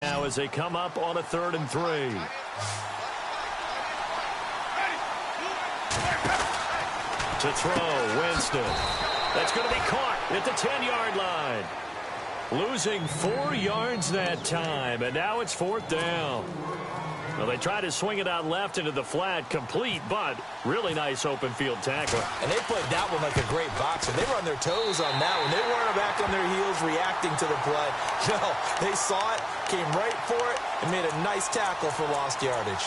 Now as they come up on a 3rd and 3. To throw, Winston. That's going to be caught at the 10-yard line. Losing 4 yards that time, and now it's 4th down. Well, they try to swing it out left into the flat, complete, but really nice open field tackle. And they played that one like a great boxer. They were on their toes on that one. They weren't back on their heels reacting to the play. No, they saw it, came right for it, and made a nice tackle for lost yardage.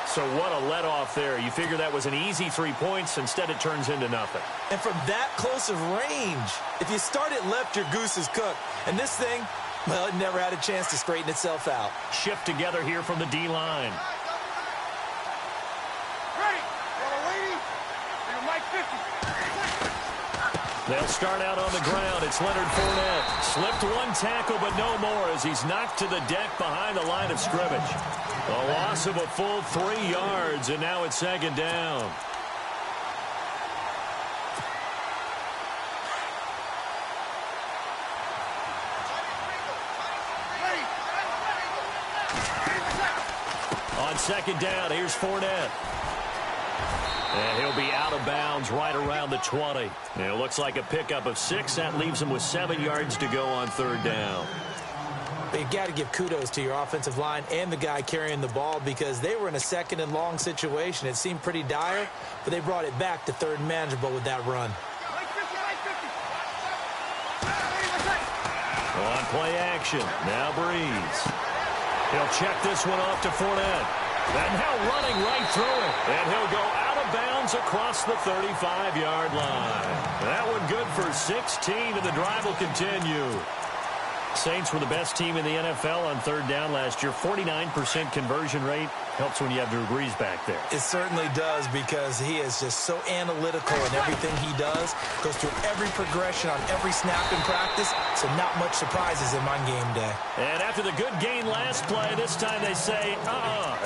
So what a let-off there. You figure that was an easy 3 points. Instead, it turns into nothing. And from that close of range, if you start it left, your goose is cooked. And this thing, well, it never had a chance to straighten itself out. Shift together here from the D-line. They'll start out on the ground. It's Leonard Fournette. Slipped one tackle, but no more as he's knocked to the deck behind the line of scrimmage. A loss of a full 3 yards, and now it's 2nd down. On 2nd down, here's Fournette. And he'll be out of bounds right around the 20. And it looks like a pickup of 6. That leaves him with 7 yards to go on 3rd down. But you've got to give kudos to your offensive line and the guy carrying the ball because they were in a 2nd and long situation. It seemed pretty dire, but they brought it back to 3rd and manageable with that run. On play action, now Breeze. He'll check this one off to Fournette. And now running right through it. And he'll go out of bounds across the 35-yard line. That one good for 16, and the drive will continue. Saints were the best team in the NFL on 3rd down last year. 49% conversion rate. Helps when you have Drew Brees back there. It certainly does because he is just so analytical in everything he does. Goes through every progression on every snap in practice, so not much surprises him on game day. And after the good gain last play, this time they say,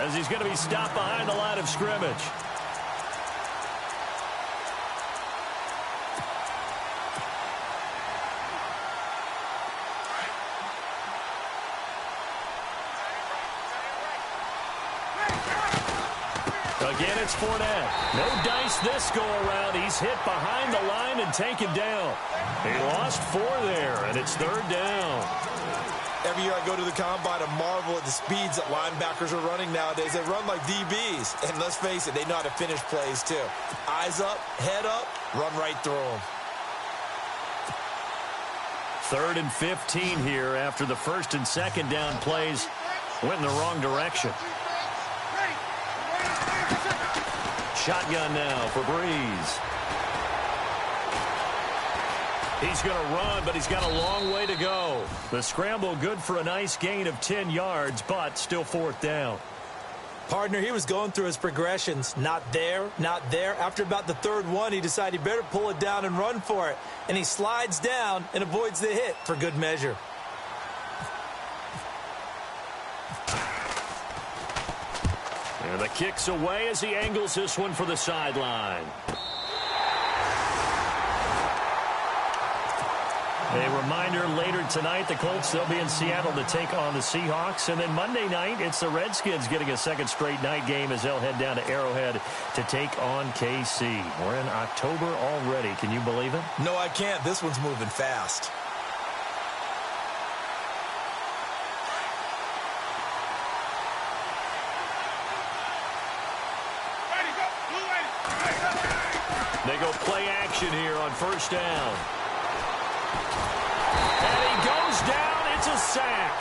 as he's going to be stopped behind the line of scrimmage. Again, it's Fournette. No dice this go-around. He's hit behind the line and taken down. He lost 4 there, and it's 3rd down. Every year I go to the combine, I marvel at the speeds that linebackers are running nowadays. They run like DBs. And let's face it, they know how to finish plays, too. Eyes up, head up, run right through them. 3rd and 15 here after the 1st and 2nd down plays went in the wrong direction. Shotgun now for Breeze. He's going to run, but he's got a long way to go. The scramble good for a nice gain of 10 yards, but still 4th down. Partner, he was going through his progressions. Not there, not there. After about the 3rd one, he decided he better pull it down and run for it. And he slides down and avoids the hit for good measure. And the kick's away as he angles this one for the sideline. A reminder, later tonight, the Colts, they'll be in Seattle to take on the Seahawks. And then Monday night, it's the Redskins getting a 2nd straight night game as they'll head down to Arrowhead to take on KC. We're in October already. Can you believe it? No, I can't. This one's moving fast. They go play action here on 1st down. And he goes down. It's a sack.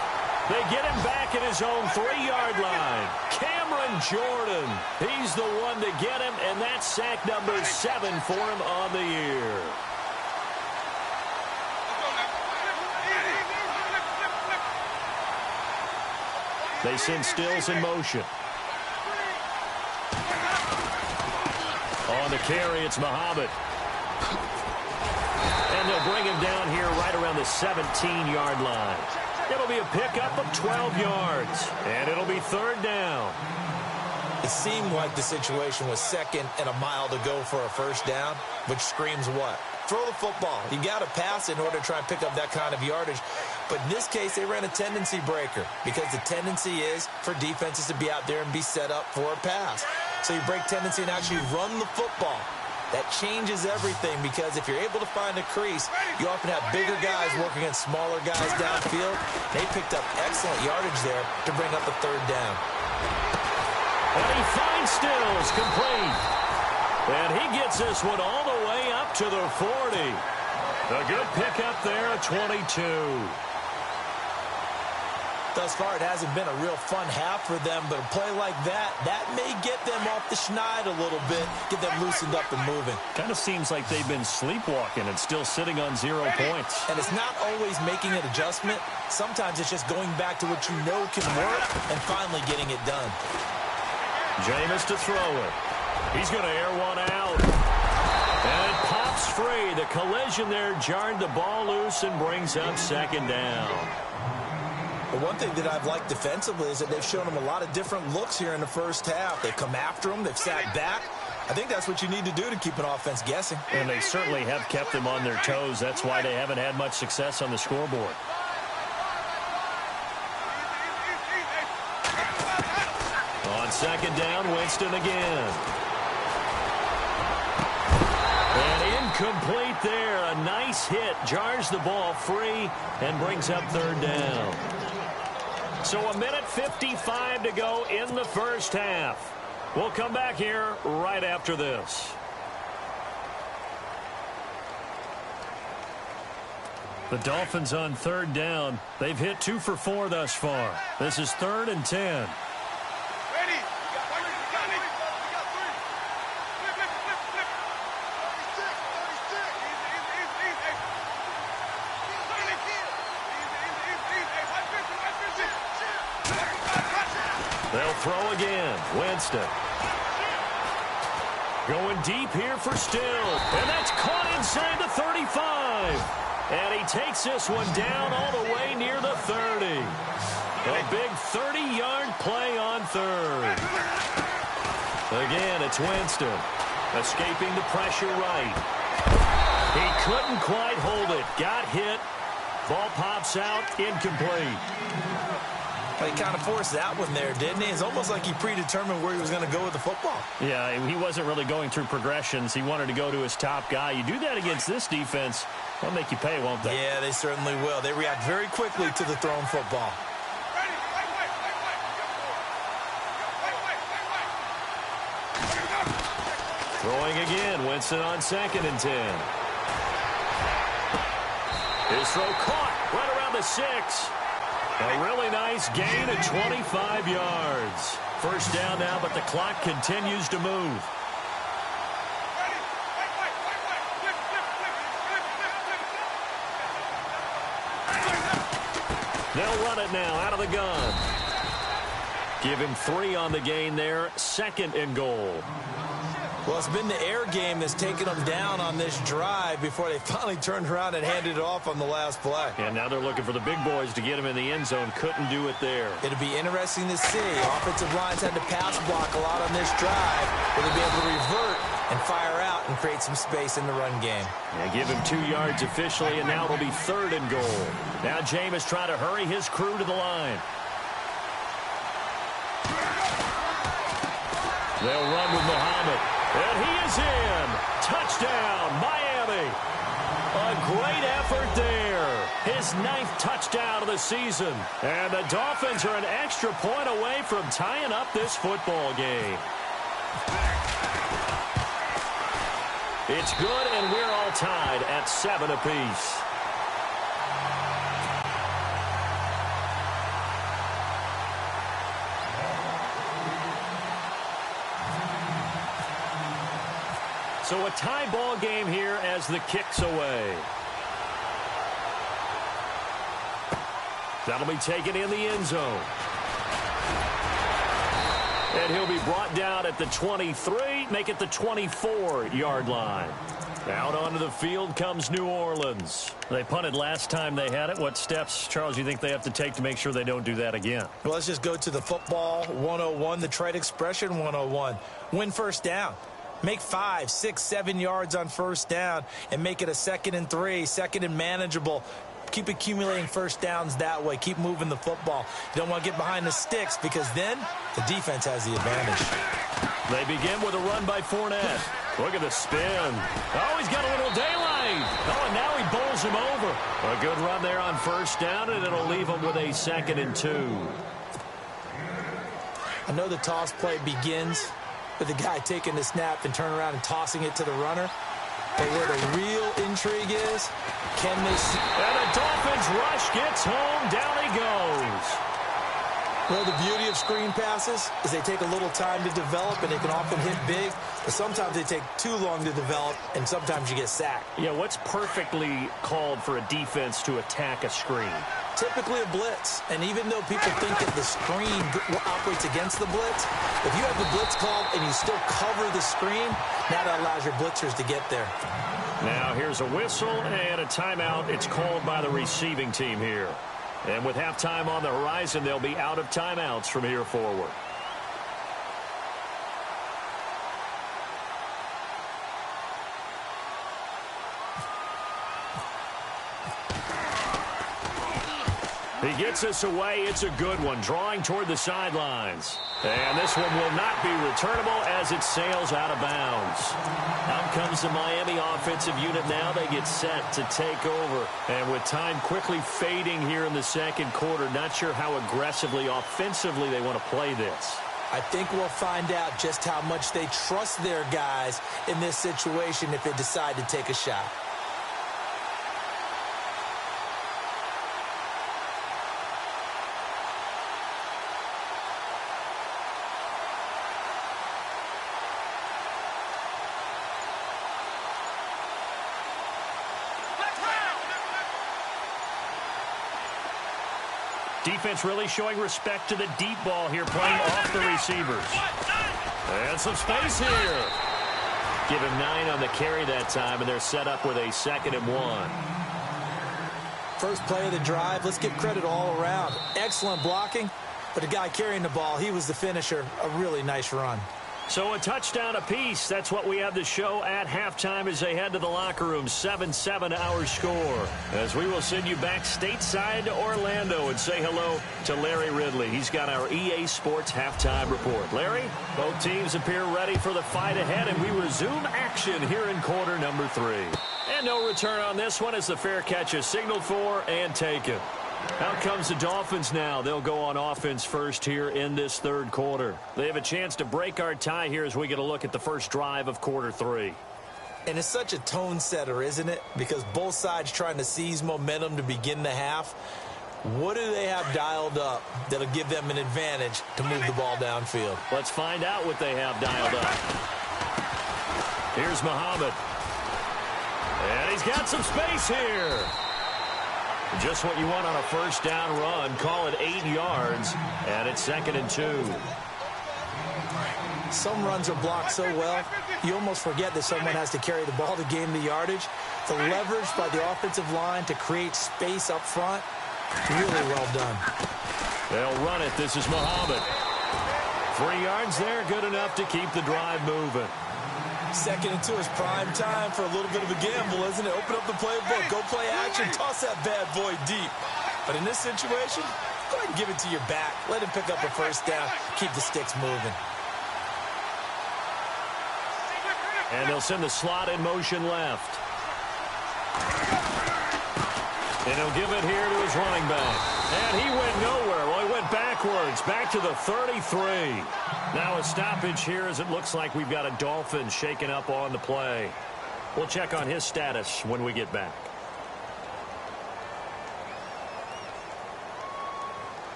They get him back at his own 3-yard line. Cameron Jordan. He's the one to get him, and that's sack number 7 for him on the year. They send Stills in motion. On the carry, it's Muhammad. And they'll bring him down here right around the 17-yard line. It'll be a pickup of 12 yards, and it'll be 3rd down. It seemed like the situation was 2nd and a mile to go for a 1st down, which screams what? Throw the football. You got to pass in order to try and pick up that kind of yardage. But in this case, they ran a tendency breaker because the tendency is for defenses to be out there and be set up for a pass. So you break tendency and actually run the football. That changes everything because if you're able to find a crease, you often have bigger guys working against smaller guys downfield. They picked up excellent yardage there to bring up a third down. And he finds Stills complete. And he gets this one all the way up to the 40. A good pickup there at 22. Thus far, it hasn't been a real fun half for them, but a play like that may get them off the schneid a little bit, get them loosened up and moving. Kind of seems like they've been sleepwalking and still sitting on 0 points. And it's not always making an adjustment. Sometimes it's just going back to what you know can work and finally getting it done. Jameis to throw it. He's going to air one out. And it pops free. The collision there jarred the ball loose and brings up second down. The one thing that I've liked defensively is that they've shown them a lot of different looks here in the first half. They've come after them. They've sat back. I think that's what you need to do to keep an offense guessing. And they certainly have kept them on their toes. That's why they haven't had much success on the scoreboard. On second down, Winston again. And incomplete there. A nice hit. Jars the ball free and brings up third down. So 1:55 to go in the first half. We'll come back here right after this. The Dolphins on third down. They've hit 2 for 4 thus far. This is 3rd and 10. They'll throw again. Winston. Going deep here for Stills. And that's caught inside the 35. And he takes this one down all the way near the 30. A big 30-yard play on third. Again, it's Winston. Escaping the pressure right. He couldn't quite hold it. Got hit. Ball pops out. Incomplete. But he kind of forced that one there, didn't he? It's almost like he predetermined where he was going to go with the football. Yeah, he wasn't really going through progressions. He wanted to go to his top guy. You do that against this defense, they'll make you pay, won't they? Yeah, they certainly will. They react very quickly to the thrown football. Throwing again. Winston on 2nd and 10. His throw caught right around the 6. A really nice gain of 25 yards. First down now, but the clock continues to move. They'll run it now out of the gun. Give him 3 on the gain there. 2nd and goal. Well, it's been the air game that's taken them down on this drive before they finally turned around and handed it off on the last play. And now they're looking for the big boys to get him in the end zone. Couldn't do it there. It'll be interesting to see. Offensive lines had to pass block a lot on this drive. Will they be able to revert and fire out and create some space in the run game? Yeah, give him 2 yards officially, and now it'll be 3rd and goal. Now Jameis trying to hurry his crew to the line. They'll run with Muhammad. And he is in. Touchdown, Miami. A great effort there. His 9th touchdown of the season. And the Dolphins are an extra point away from tying up this football game. It's good, and we're all tied at 7 apiece. So a tie ball game here as the kick's away. That'll be taken in the end zone. And he'll be brought down at the 23, make it the 24-yard line. Out onto the field comes New Orleans. They punted last time they had it. What steps, Charles, you think they have to take to make sure they don't do that again? Well, let's just go to the football 101, the trade expression 101. Win first down. Make 5, 6, 7 yards on first down and make it a 2nd and 3, 2nd and manageable. Keep accumulating first downs that way. Keep moving the football. You don't want to get behind the sticks because then the defense has the advantage. They begin with a run by Fournette. Look at the spin. Oh, he's got a little daylight. Oh, and now he bowls him over. A good run there on first down, and it'll leave him with a 2nd and 2. I know the toss play begins with the guy taking the snap and turn around and tossing it to the runner. But where the real intrigue is, can they see? And the Dolphins rush gets home. Down he goes. Well, the beauty of screen passes is they take a little time to develop, and they can often hit big. But sometimes they take too long to develop, and sometimes you get sacked. Yeah, what's perfectly called for a defense to attack a screen? Typically a blitz. And even though people think that the screen operates against the blitz, if you have the blitz called and you still cover the screen, now that allows your blitzers to get there. Now here's a whistle and a timeout. It's called by the receiving team here. And with halftime on the horizon, they'll be out of timeouts from here forward. He gets us away. It's a good one, drawing toward the sidelines. And this one will not be returnable as it sails out of bounds. Out comes the Miami offensive unit now. They get set to take over. And with time quickly fading here in the second quarter, not sure how aggressively, offensively they want to play this. I think we'll find out just how much they trust their guys in this situation if they decide to take a shot. Defense really showing respect to the deep ball here, playing off the receivers. And some space here. Give him 9 on the carry that time, and they're set up with a 2nd and 1. First play of the drive, let's give credit all around. Excellent blocking, but the guy carrying the ball, he was the finisher. A really nice run. So a touchdown apiece. That's what we have to show at halftime as they head to the locker room. 7-7 our score. As we will send you back stateside to Orlando and say hello to Larry Ridley. He's got our EA Sports halftime report. Larry, both teams appear ready for the fight ahead, and we resume action here in quarter number 3. And no return on this one as the fair catch is signaled for and taken. Out comes the Dolphins now. They'll go on offense first here in this third quarter. They have a chance to break our tie here as we get a look at the first drive of quarter 3. And it's such a tone setter, isn't it? Because both sides trying to seize momentum to begin the half. What do they have dialed up that'll give them an advantage to move the ball downfield? Let's find out what they have dialed up. Here's Muhammad. And he's got some space here. Just what you want on a first down run. Call it 8 yards, and it's 2nd and 2. Some runs are blocked so well, you almost forget that someone has to carry the ball to gain the yardage. The leverage by the offensive line to create space up front, really well done. They'll run it. This is Muhammad. 3 yards there, good enough to keep the drive moving. 2nd and 2 is prime time for a little bit of a gamble, isn't it? Open up the playbook, go play action, toss that bad boy deep. But in this situation, go ahead and give it to your back. Let him pick up a first down, keep the sticks moving. And they'll send the slot in motion left. And he'll give it here to his running back. And he went nowhere. Well, he went backwards, back to the 33. Now a stoppage here as it looks like we've got a Dolphin shaken up on the play. We'll check on his status when we get back.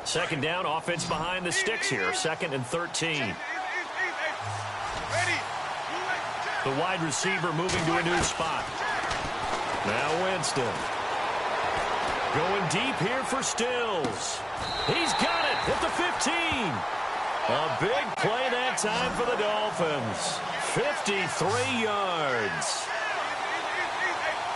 Second down, offense behind the sticks here. 2nd and 13. The wide receiver moving to a new spot. Now Winston. Going deep here for Stills. He's got it at the 15. A big play that time for the Dolphins. 53 yards.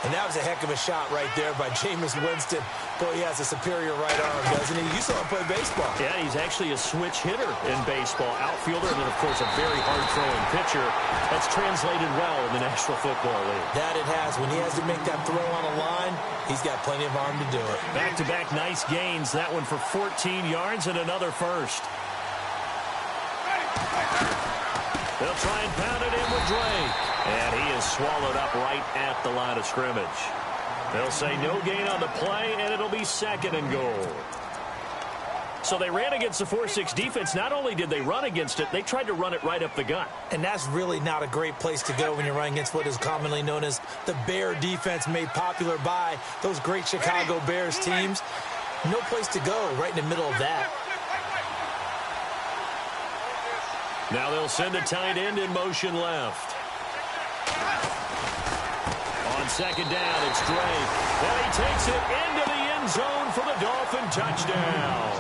And that was a heck of a shot right there by Jameis Winston. Boy, he has a superior right arm, doesn't he? You saw him play baseball. Yeah, he's actually a switch hitter in baseball. Outfielder, and then, of course, a very hard-throwing pitcher. That's translated well in the National Football League. That it has. When he has to make that throw on a line, he's got plenty of arm to do it. Back-to-back nice gains. That one for 14 yards and another first. They'll try and pound it in with Drake. And he is swallowed up right at the line of scrimmage. They'll say no gain on the play, and it'll be 2nd and goal. So they ran against the 4-6 defense. Not only did they run against it, they tried to run it right up the gut. And that's really not a great place to go when you're running against what is commonly known as the Bear defense, made popular by those great Chicago Bears teams. No place to go right in the middle of that. Now they'll send the tight end in motion left. On 2nd down, it's Drake. And he takes it into the end zone for the Dolphin touchdown.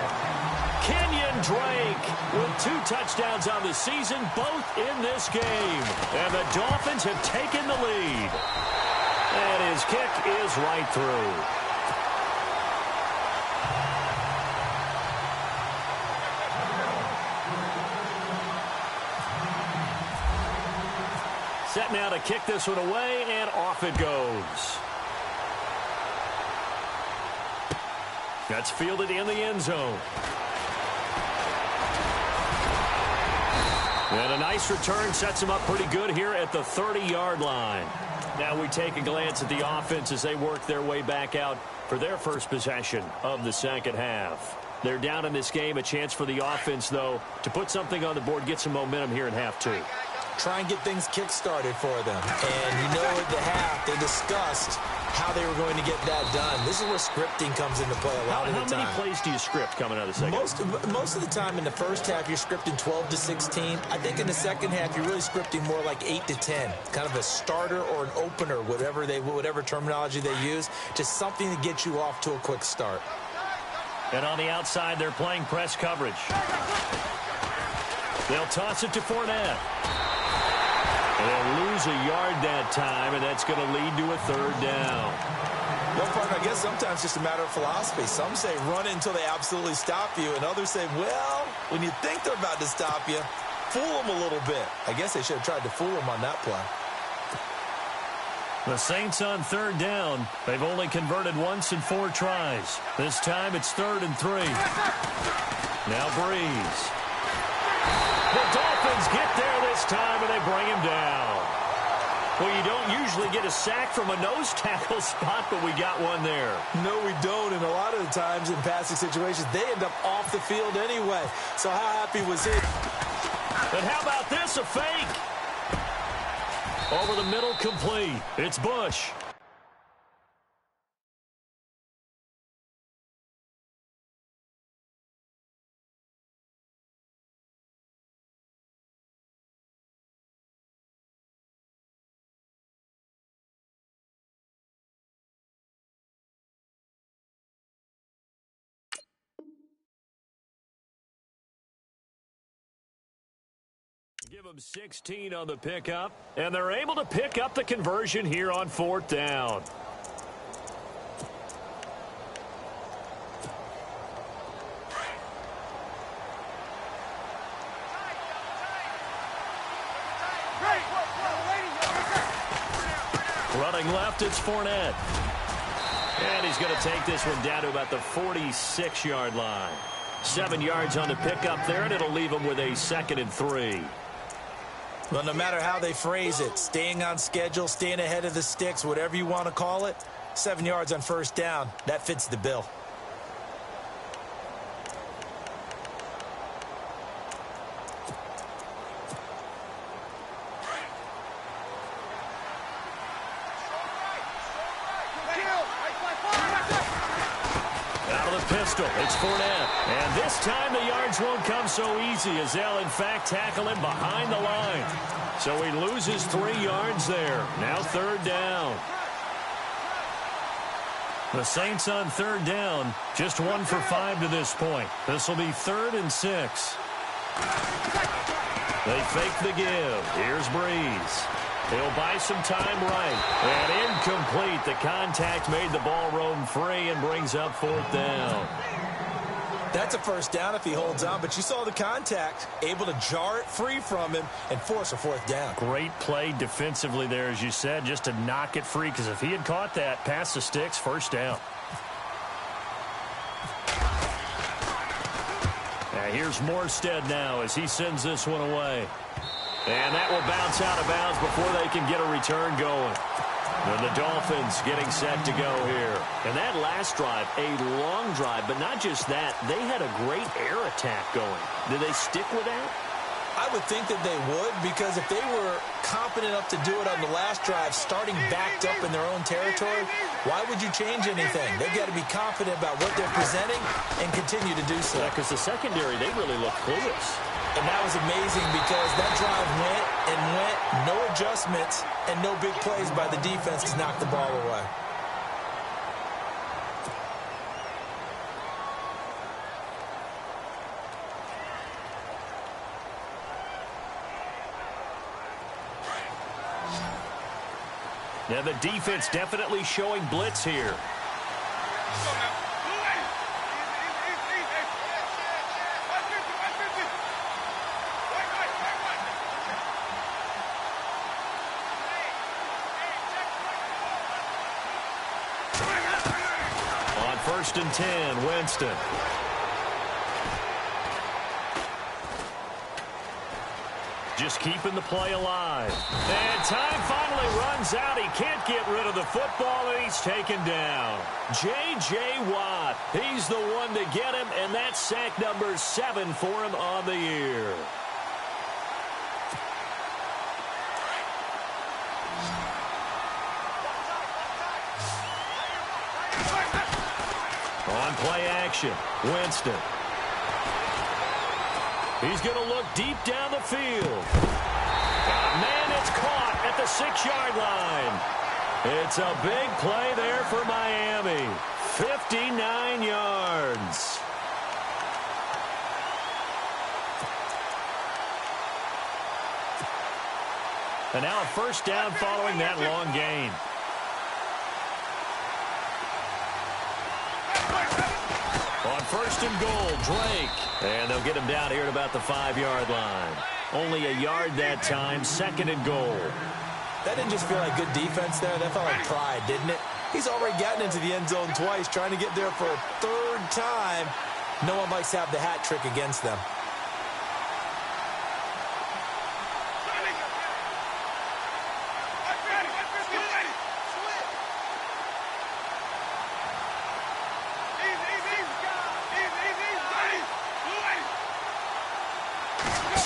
Kenyon Drake with 2 touchdowns on the season, both in this game. And the Dolphins have taken the lead. And his kick is right through. Set now to kick this one away, and off it goes. That's fielded in the end zone. And a nice return sets him up pretty good here at the 30-yard line. Now we take a glance at the offense as they work their way back out for their first possession of the second half. They're down in this game. A chance for the offense, though, to put something on the board, get some momentum here in half 2. Try and get things kick-started for them. And you know at the half, they discussed how they were going to get that done. This is where scripting comes into play a lot of the time. How many plays do you script coming out of the second half? Most of the time in the first half, you're scripting 12 to 16. I think in the second half, you're really scripting more like 8 to 10. Kind of a starter or an opener, whatever terminology they use. Just something to get you off to a quick start. And on the outside, they're playing press coverage. They'll toss it to Fournette. And they'll lose a yard that time, and that's going to lead to a 3rd down. Well, partner, I guess sometimes it's just a matter of philosophy. Some say run it until they absolutely stop you, and others say, well, when you think they're about to stop you, fool them a little bit. I guess they should have tried to fool them on that play. The Saints on 3rd down. They've only converted once in 4 tries. This time it's 3rd and 3. Now Breeze. The Dolphins get there this time, and they bring him down. Well, you don't usually get a sack from a nose tackle spot, but we got one there. No, we don't, and a lot of the times in passing situations, they end up off the field anyway. So how happy was he? And how about this, a fake? Over the middle, complete. It's Bush. Give them 16 on the pickup, and they're able to pick up the conversion here on 4th down. Running left, it's Fournette. And he's going to take this one down to about the 46-yard line. 7 yards on the pickup there, and it'll leave him with a 2nd and 3. Well, no matter how they phrase it, staying on schedule, staying ahead of the sticks, whatever you want to call it, 7 yards on 1st down, that fits the bill. Pistol. It's Fournette. And this time the yards won't come so easy as they'll, in fact, tackle him behind the line. So he loses 3 yards there. Now 3rd down. The Saints on 3rd down. Just 1 for 5 to this point. This will be 3rd and 6. They fake the give. Here's Breeze. He'll buy some time right. And incomplete. The contact made the ball roam free and brings up 4th down. That's a first down if he holds on, but you saw the contact, able to jar it free from him and force a 4th down. Great play defensively there, as you said, just to knock it free, because if he had caught that, past the sticks, 1st down. Now here's Morstead now as he sends this one away. And that will bounce out of bounds before they can get a return going. And the Dolphins getting set to go here. And that last drive, a long drive, but not just that. They had a great air attack going. Did they stick with that? I would think that they would, because if they were confident enough to do it on the last drive, starting backed up in their own territory, why would you change anything? They've got to be confident about what they're presenting and continue to do so. Yeah, because the secondary, they really look clueless. And that was amazing because that drive went and went, no adjustments, and no big plays by the defense to knock the ball away. Now the defense definitely showing blitz here. On 1st and 10, Winston. Just keeping the play alive. And time finally runs out. He can't get rid of the football, and he's taken down. J.J. Watt, he's the one to get him, and that's sack number 7 for him on the year. On play action, Winston. He's going to look deep down the field. Man, it's caught at the 6-yard line. It's a big play there for Miami. 59 yards. And now a 1st down following that long gain. On 1st and goal, Drake. And they'll get him down here at about the 5-yard line. Only a yard that time, 2nd and goal. That didn't just feel like good defense there. That felt like pride, didn't it? He's already gotten into the end zone twice, trying to get there for a 3rd time. No one likes to have the hat trick against them.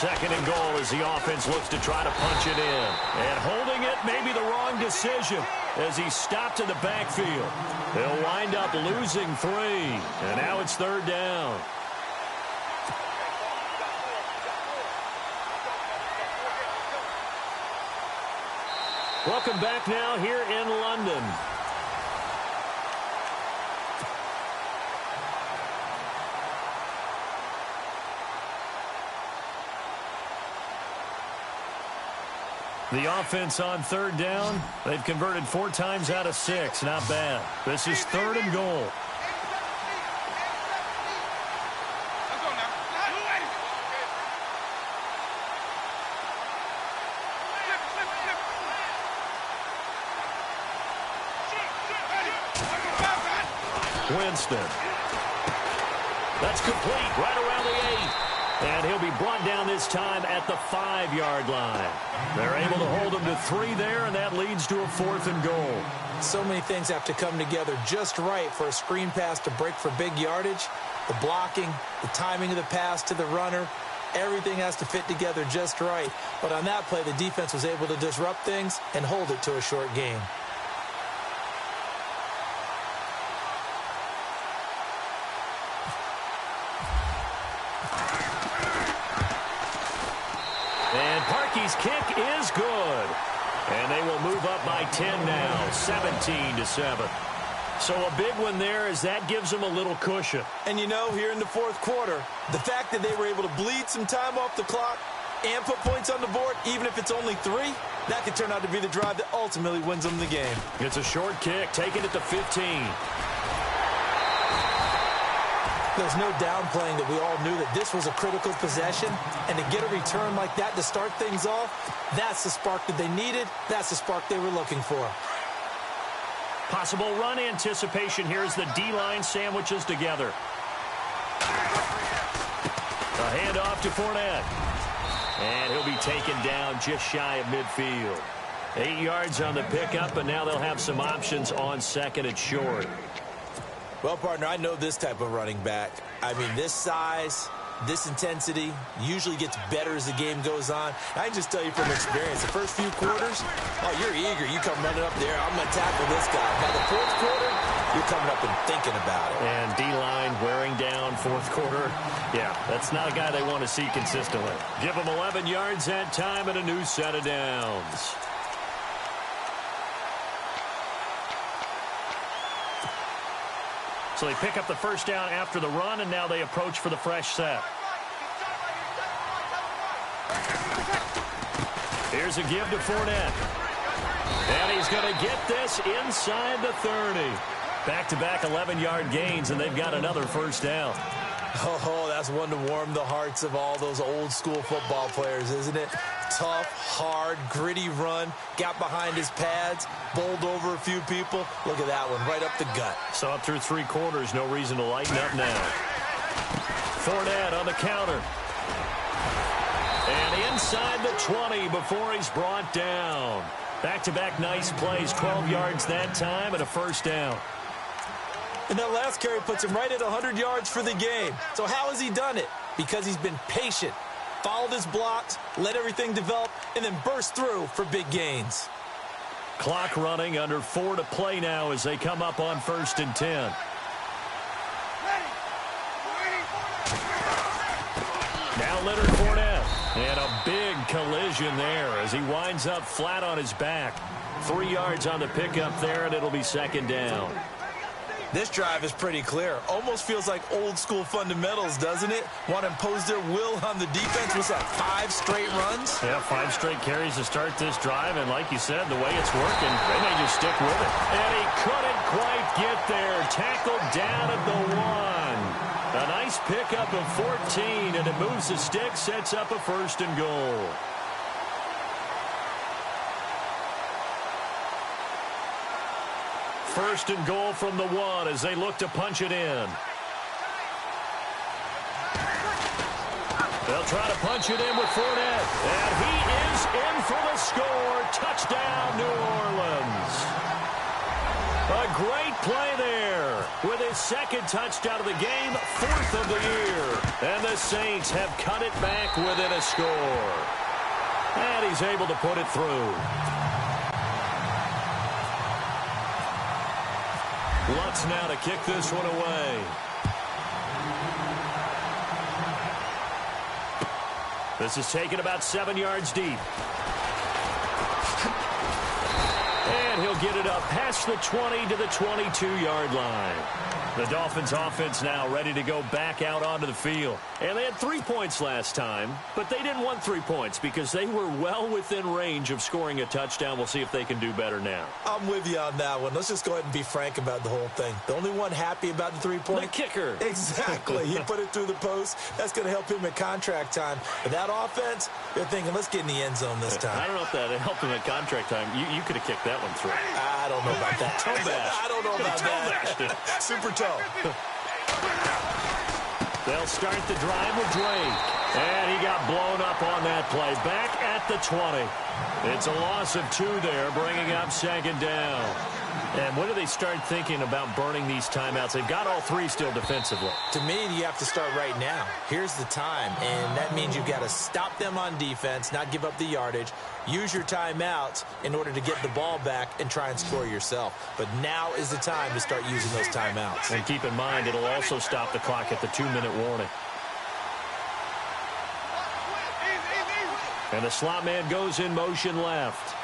Second and goal as the offense looks to try to punch it in. And holding it may be the wrong decision as he stopped in the backfield. They'll wind up losing 3. And now it's 3rd down. Welcome back now here in London. The offense on 3rd down, they've converted 4 times out of 6. Not bad. This is 3rd and goal. Winston. That's complete right around the 8. And he'll be brought down this time at the 5-yard line. They're able to hold him to 3 there, and that leads to a 4th and goal. So many things have to come together just right for a screen pass to break for big yardage. The blocking, the timing of the pass to the runner, everything has to fit together just right. But on that play, the defense was able to disrupt things and hold it to a short gain. Parkey's kick is good. And they will move up by 10 now, 17-7. So a big one there as that gives them a little cushion. And you know, here in the 4th quarter, the fact that they were able to bleed some time off the clock, and put points on the board, even if it's only 3, that could turn out to be the drive that ultimately wins them the game. It's a short kick, taking it to 15. There's no downplaying that we all knew that this was a critical possession, and to get a return like that to start things off, that's the spark that they needed. That's the spark they were looking for. Possible run anticipation here as the D-line sandwiches together. A handoff to Fournette. And he'll be taken down just shy of midfield. 8 yards on the pickup, and now they'll have some options on second and short. Well, partner, I know this type of running back. I mean, this size, this intensity usually gets better as the game goes on. I can just tell you from experience, the first few quarters, oh, you're eager. You come running up there, I'm going to tackle this guy. By the fourth quarter, you're coming up and thinking about it. And D-line wearing down fourth quarter. Yeah, that's not a guy they want to see consistently. Give him 11 yards that time and a new set of downs. So they pick up the first down after the run, and now they approach for the fresh set. Here's a give to Fournette. And he's going to get this inside the 30. Back-to-back 11-yard gains, and they've got another first down. Oh, that's one to warm the hearts of all those old-school football players, isn't it? Tough, hard, gritty run, got behind his pads, bowled over a few people. Look at that one, right up the gut. So up through 3 quarters, no reason to lighten up now. Fournette on the counter. And inside the 20 before he's brought down. Back-to-back nice plays, 12 yards that time and a first down. And that last carry puts him right at 100 yards for the game. So how has he done it? Because he's been patient, followed his blocks, let everything develop, and then burst through for big gains. Clock running, under 4 to play now as they come up on 1st and 10. Now Leonard Fournette. And a big collision there as he winds up flat on his back. 3 yards on the pickup there, and it'll be second down. This drive is pretty clear. Almost feels like old-school fundamentals, doesn't it? Want to impose their will on the defense. Was that 5 straight runs? Yeah, 5 straight carries to start this drive, and like you said, the way it's working, they may just stick with it. And he couldn't quite get there. Tackled down at the 1. A nice pickup of 14, and it moves the stick, sets up a 1st and goal. First and goal from the 1 as they look to punch it in. They'll try to punch it in with Fournette. And he is in for the score. Touchdown, New Orleans. A great play there with his 2nd touchdown of the game, 4th of the year. And the Saints have cut it back within a score. And he's able to put it through. Lutz now to kick this one away. This is taken about 7 yards deep. And he'll get it up past the 20 to the 22-yard line. The Dolphins offense now ready to go back out onto the field. And they had 3 points last time, but they didn't want 3 points because they were well within range of scoring a touchdown. We'll see if they can do better now. I'm with you on that one. Let's just go ahead and be frank about the whole thing. The only one happy about the 3-point? The kicker. Exactly. He put it through the post. That's going to help him at contract time. But that offense, they're thinking, let's get in the end zone this time. I don't know if that helped him at contract time. You could have kicked that one through. I don't know about that. Toe bash. I don't know about that. Super toe. They'll start the drive with Drake. And he got blown up on that play. Back at the 20. It's a loss of 2 there, bringing up 2nd down. And when do they start thinking about burning these timeouts? They've got all 3 still defensively. To me, you have to start right now. Here's the time, and that means you've got to stop them on defense, not give up the yardage, use your timeouts in order to get the ball back and try and score yourself. But now is the time to start using those timeouts. And keep in mind, it'll also stop the clock at the 2-minute warning. And the slot man goes in motion left.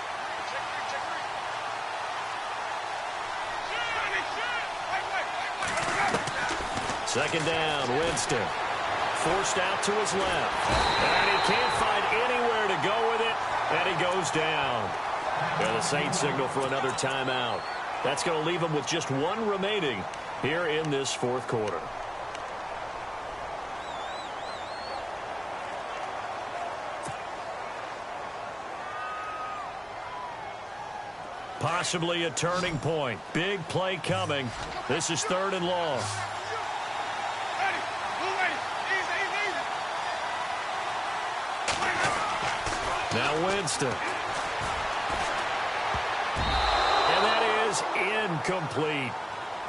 Second down, Winston. forced out to his left. And he can't find anywhere to go with it, and he goes down. And the Saints signal for another timeout. That's going to leave him with just one remaining here in this fourth quarter. Possibly a turning point. Big play coming. This is 3rd and long. Now Winston. And that is incomplete.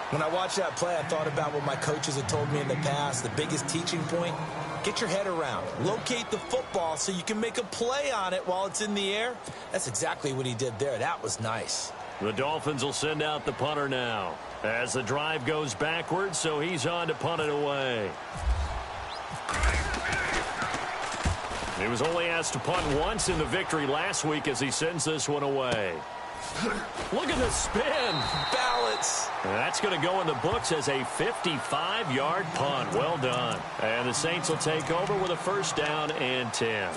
When I watched that play, I thought about what my coaches had told me in the past. The biggest teaching point, get your head around. Locate the football so you can make a play on it while it's in the air. That's exactly what he did there. That was nice. The Dolphins will send out the punter now as the drive goes backwards, so he's on to punt it away. He was only asked to punt once in the victory last week as he sends this one away. Look at the spin. Balance. That's going to go in the books as a 55-yard punt. Well done. And the Saints will take over with a 1st down and 10.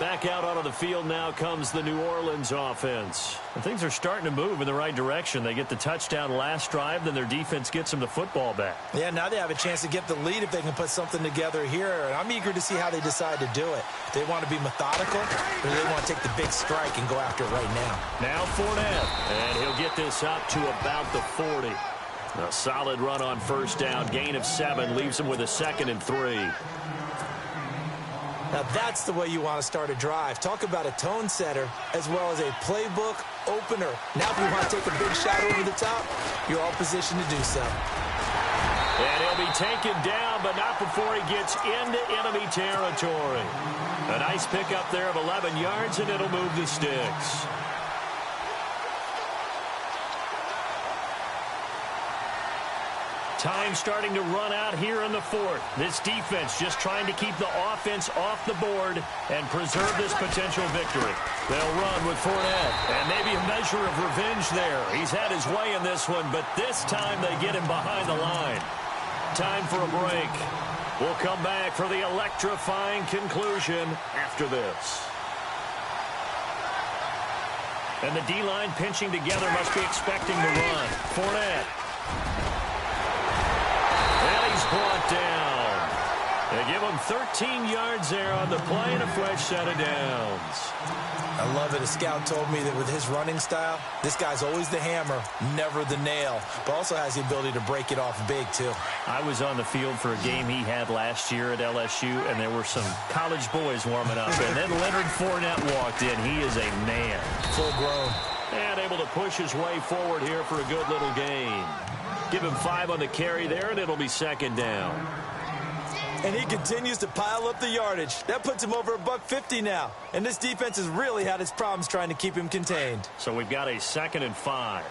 Back out onto the field now comes the New Orleans offense. And things are starting to move in the right direction. They get the touchdown last drive, then their defense gets them the football back. Yeah, now they have a chance to get the lead if they can put something together here. And I'm eager to see how they decide to do it. They want to be methodical, or they want to take the big strike and go after it right now. Now Fournette, and he'll get this up to about the 40. A solid run on 1st down, gain of 7, leaves him with a 2nd and 3. Now that's the way you want to start a drive. Talk about a tone setter as well as a playbook opener. Now if you want to take a big shot over the top, you're all positioned to do so. And he'll be taken down, but not before he gets into enemy territory. A nice pickup there of 11 yards, and it'll move the sticks. Time starting to run out here in the 4th. This defense just trying to keep the offense off the board and preserve this potential victory. They'll run with Fournette, and maybe a measure of revenge there. He's had his way in this one, but this time they get him behind the line. Time for a break. We'll come back for the electrifying conclusion after this. And the D-line pinching together must be expecting the run. Fournette. Brought down. They give him 13 yards there on the play and a fresh set of downs. I love it. A scout told me that with his running style, this guy's always the hammer, never the nail, but also has the ability to break it off big, too. I was on the field for a game he had last year at LSU, and there were some college boys warming up, and then Leonard Fournette walked in. He is a man. Full grown. And able to push his way forward here for a good little gain. Give him 5 on the carry there, and it'll be 2nd down. And he continues to pile up the yardage. That puts him over $150 now. And this defense has really had its problems trying to keep him contained. So we've got a 2nd and 5.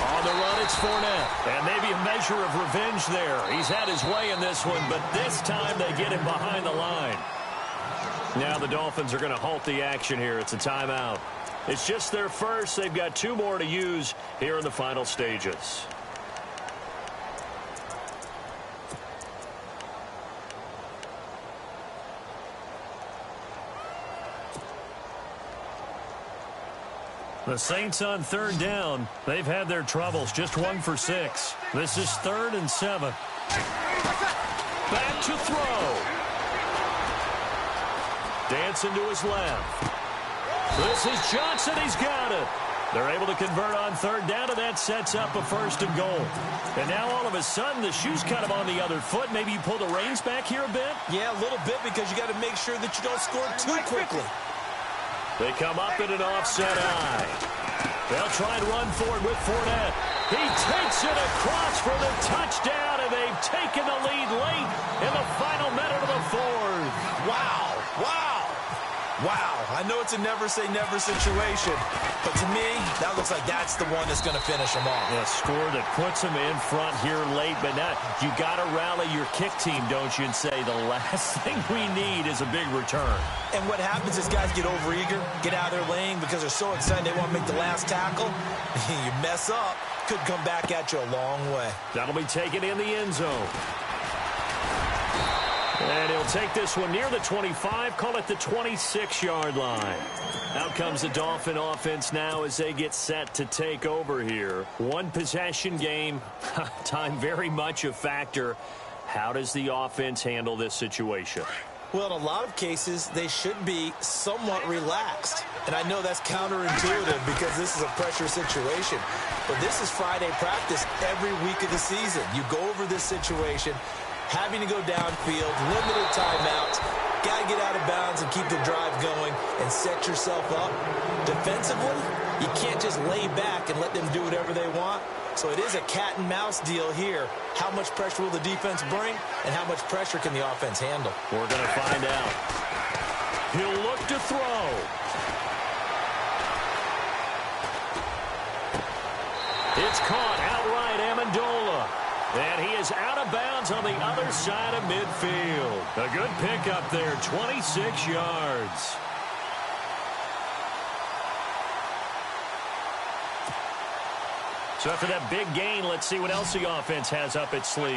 On the run, it's Fournette. And maybe a measure of revenge there. He's had his way in this one, but this time they get him behind the line. Now the Dolphins are going to halt the action here. It's a timeout. It's just their first. They've got 2 more to use here in the final stages. The Saints on 3rd down. They've had their troubles. Just 1 for 6. This is 3rd and 7. Back to throw. Dancing to his left. This is Johnson. He's got it. They're able to convert on 3rd down, and that sets up a 1st and goal. And now all of a sudden, the shoe's kind of on the other foot. Maybe you pull the reins back here a bit? Yeah, a little bit, because you got to make sure that you don't score too quickly. They come up in an offset eye. They'll try and run forward with Fournette. He takes it across for the touchdown, and they've taken the lead late in the final minute of the 4th. Wow. Wow. Wow. I know it's a never-say-never situation, but to me, that looks like that's the one that's going to finish them off. A score that puts them in front here late, but not. You got to rally your kick team, don't you, and say the last thing we need is a big return. And what happens is guys get overeager, get out of their lane because they're so excited they want to make the last tackle. You mess up. could come back at you a long way. That'll be taken in the end zone. And he'll take this one near the 25, call it the 26-yard line. Out comes the Dolphin offense now as they get set to take over here. One possession game, time very much a factor. How does the offense handle this situation? Well, in a lot of cases, they should be somewhat relaxed. And I know that's counterintuitive because this is a pressure situation. But this is Friday practice every week of the season. You go over this situation, having to go downfield, limited timeouts, got to get out of bounds and keep the drive going and set yourself up. Defensively, you can't just lay back and let them do whatever they want. So it is a cat and mouse deal here. How much pressure will the defense bring and how much pressure can the offense handle? We're going to find out. He'll look to throw. It's caught outright, Amendola. And he is out of bounds on the other side of midfield. A good pickup there, 26 yards. So after that big gain, let's see what else the offense has up its sleeve.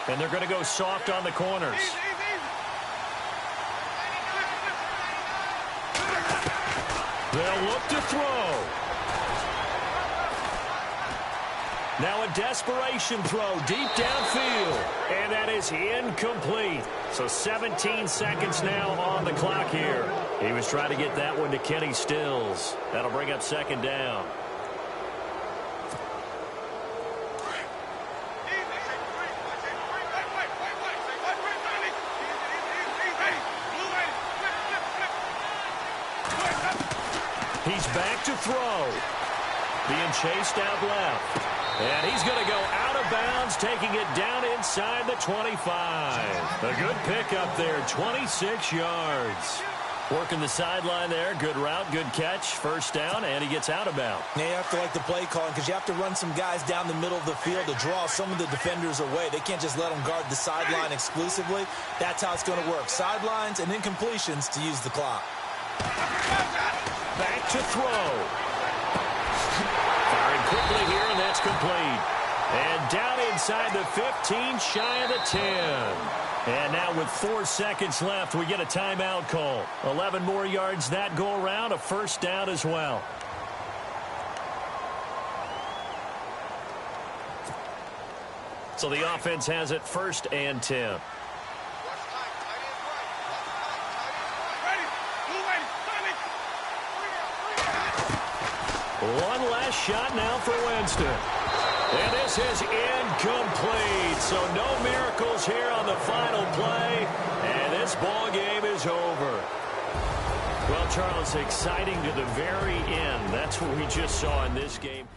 And they're going to go soft on the corners. They'll look to throw. Now a desperation throw deep downfield. And that is incomplete. So 17 seconds now on the clock here. He was trying to get that one to Kenny Stills. That'll bring up second down. He's back to throw. Being chased out left. And he's going to go out of bounds, taking it down inside the 25. A good pickup there, 26 yards. Working the sideline there. Good route, good catch. First down, and he gets out of bounds. Now you have to like the play calling because you have to run some guys down the middle of the field to draw some of the defenders away. They can't just let them guard the sideline exclusively. That's how it's going to work. Sidelines and incompletions to use the clock. Back to throw. Firing quickly here, and that's complete. And down inside the 15, shy of the 10. And now with 4 seconds left, we get a timeout call. 11 more yards that go around, a first down as well. So the offense has it first and 10. One last shot now for Winston. And this is incomplete. So no miracles here on the final play. And this ball game is over. Well, Charles, exciting to the very end. That's what we just saw in this game.